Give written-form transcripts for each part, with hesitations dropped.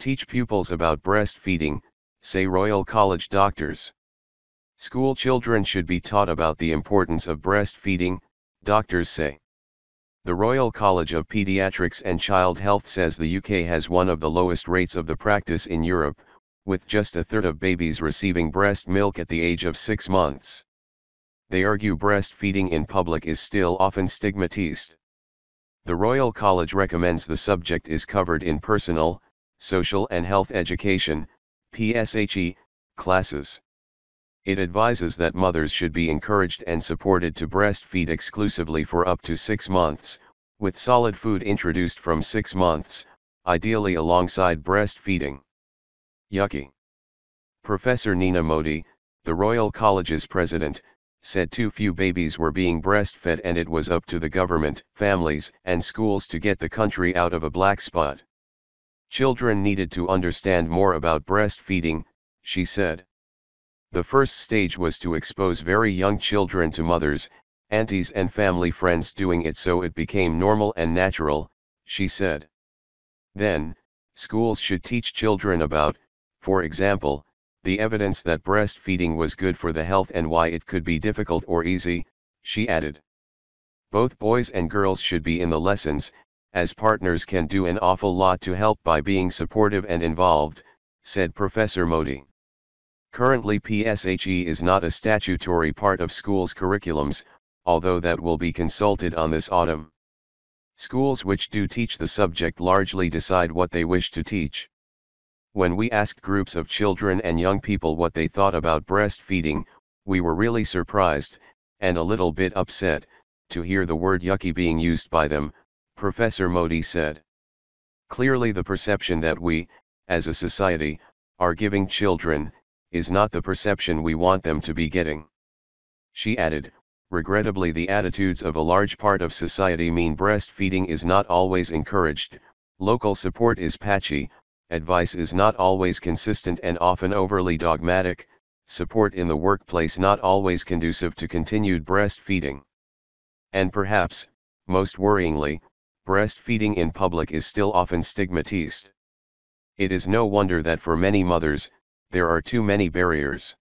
Teach pupils about breastfeeding, say Royal College doctors. School children should be taught about the importance of breastfeeding, doctors say. The Royal College of Paediatrics and Child Health says the UK has one of the lowest rates of the practice in Europe, with just a third of babies receiving breast milk at the age of 6 months. They argue breastfeeding in public is still often stigmatized. The Royal College recommends the subject is covered in personal, social and health education, PSHE, classes. It advises that mothers should be encouraged and supported to breastfeed exclusively for up to 6 months, with solid food introduced from 6 months, ideally alongside breastfeeding. Yucky. Professor Nina Modi, the Royal College's president, said too few babies were being breastfed and it was up to the government, families, and schools to get the country out of a black spot. Children needed to understand more about breastfeeding, she said. The first stage was to expose very young children to mothers, aunties and family friends doing it so it became normal and natural, she said. Then, schools should teach children about, for example, the evidence that breastfeeding was good for the health and why it could be difficult or easy, she added. Both boys and girls should be in the lessons, as partners can do an awful lot to help by being supportive and involved, said Professor Modi. Currently PSHE is not a statutory part of schools' curriculums, although that will be consulted on this autumn. Schools which do teach the subject largely decide what they wish to teach. When we asked groups of children and young people what they thought about breastfeeding, we were really surprised, and a little bit upset, to hear the word yucky being used by them, Professor Modi said. Clearly the perception that we, as a society, are giving children, is not the perception we want them to be getting. She added, regrettably the attitudes of a large part of society mean breastfeeding is not always encouraged, local support is patchy, advice is not always consistent and often overly dogmatic, support in the workplace not always conducive to continued breastfeeding. And perhaps, most worryingly, breastfeeding in public is still often stigmatized. It is no wonder that for many mothers, there are too many barriers.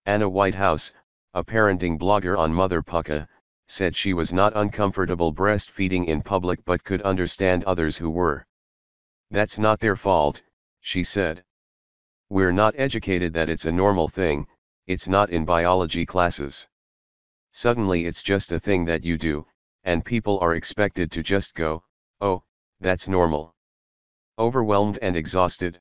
Anna Whitehouse, a parenting blogger on Mother Pucka, said she was not uncomfortable breastfeeding in public but could understand others who were. That's not their fault, she said. We're not educated that it's a normal thing, it's not in biology classes. Suddenly it's just a thing that you do, and people are expected to just go, oh, that's normal. Overwhelmed and exhausted.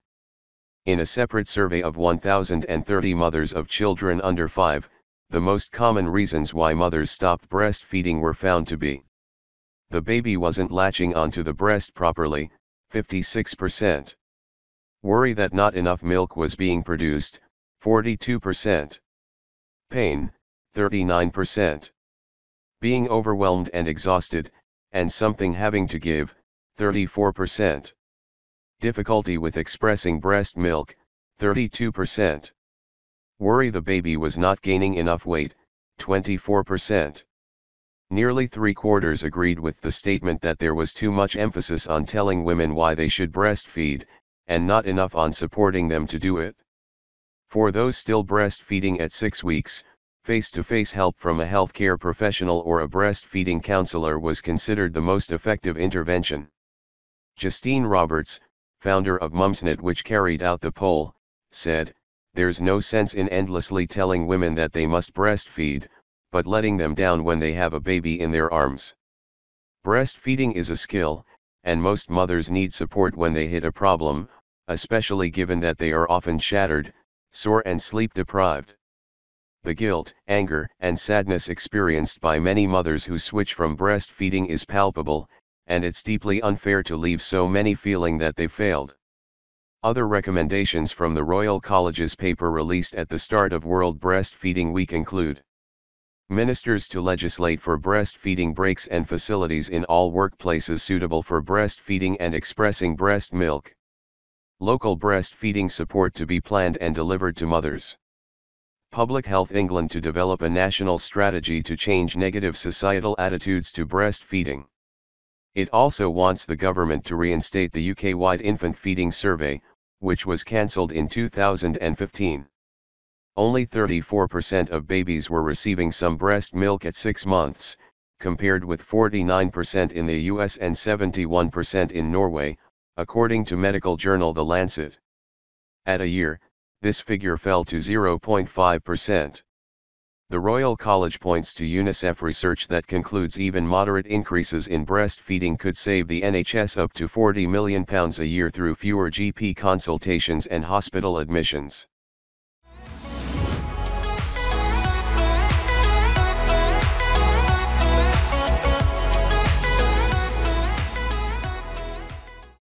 In a separate survey of 1,030 mothers of children under 5, the most common reasons why mothers stopped breastfeeding were found to be: the baby wasn't latching onto the breast properly, 56%. Worry that not enough milk was being produced, 42%. Pain, 39%. Being overwhelmed and exhausted, and something having to give, 34%. Difficulty with expressing breast milk, 32%. Worry the baby was not gaining enough weight, 24%. Nearly 3/4 agreed with the statement that there was too much emphasis on telling women why they should breastfeed, and not enough on supporting them to do it. For those still breastfeeding at 6 weeks, face-to-face help from a healthcare professional or a breastfeeding counselor was considered the most effective intervention. Justine Roberts, founder of Mumsnet, which carried out the poll, said, "There's no sense in endlessly telling women that they must breastfeed, but letting them down when they have a baby in their arms. Breastfeeding is a skill, and most mothers need support when they hit a problem, especially given that they are often shattered, sore and sleep deprived." The guilt, anger, and sadness experienced by many mothers who switch from breastfeeding is palpable, and it's deeply unfair to leave so many feeling that they failed. Other recommendations from the Royal College's paper released at the start of World Breastfeeding Week include: ministers to legislate for breastfeeding breaks and facilities in all workplaces suitable for breastfeeding and expressing breast milk. Local breastfeeding support to be planned and delivered to mothers. Public Health England to develop a national strategy to change negative societal attitudes to breastfeeding. It also wants the government to reinstate the UK-wide infant feeding survey, which was cancelled in 2015. Only 34% of babies were receiving some breast milk at 6 months, compared with 49% in the US and 71% in Norway, according to medical journal The Lancet. At a year, this figure fell to 0.5%. The Royal College points to UNICEF research that concludes even moderate increases in breastfeeding could save the NHS up to £40 million a year through fewer GP consultations and hospital admissions.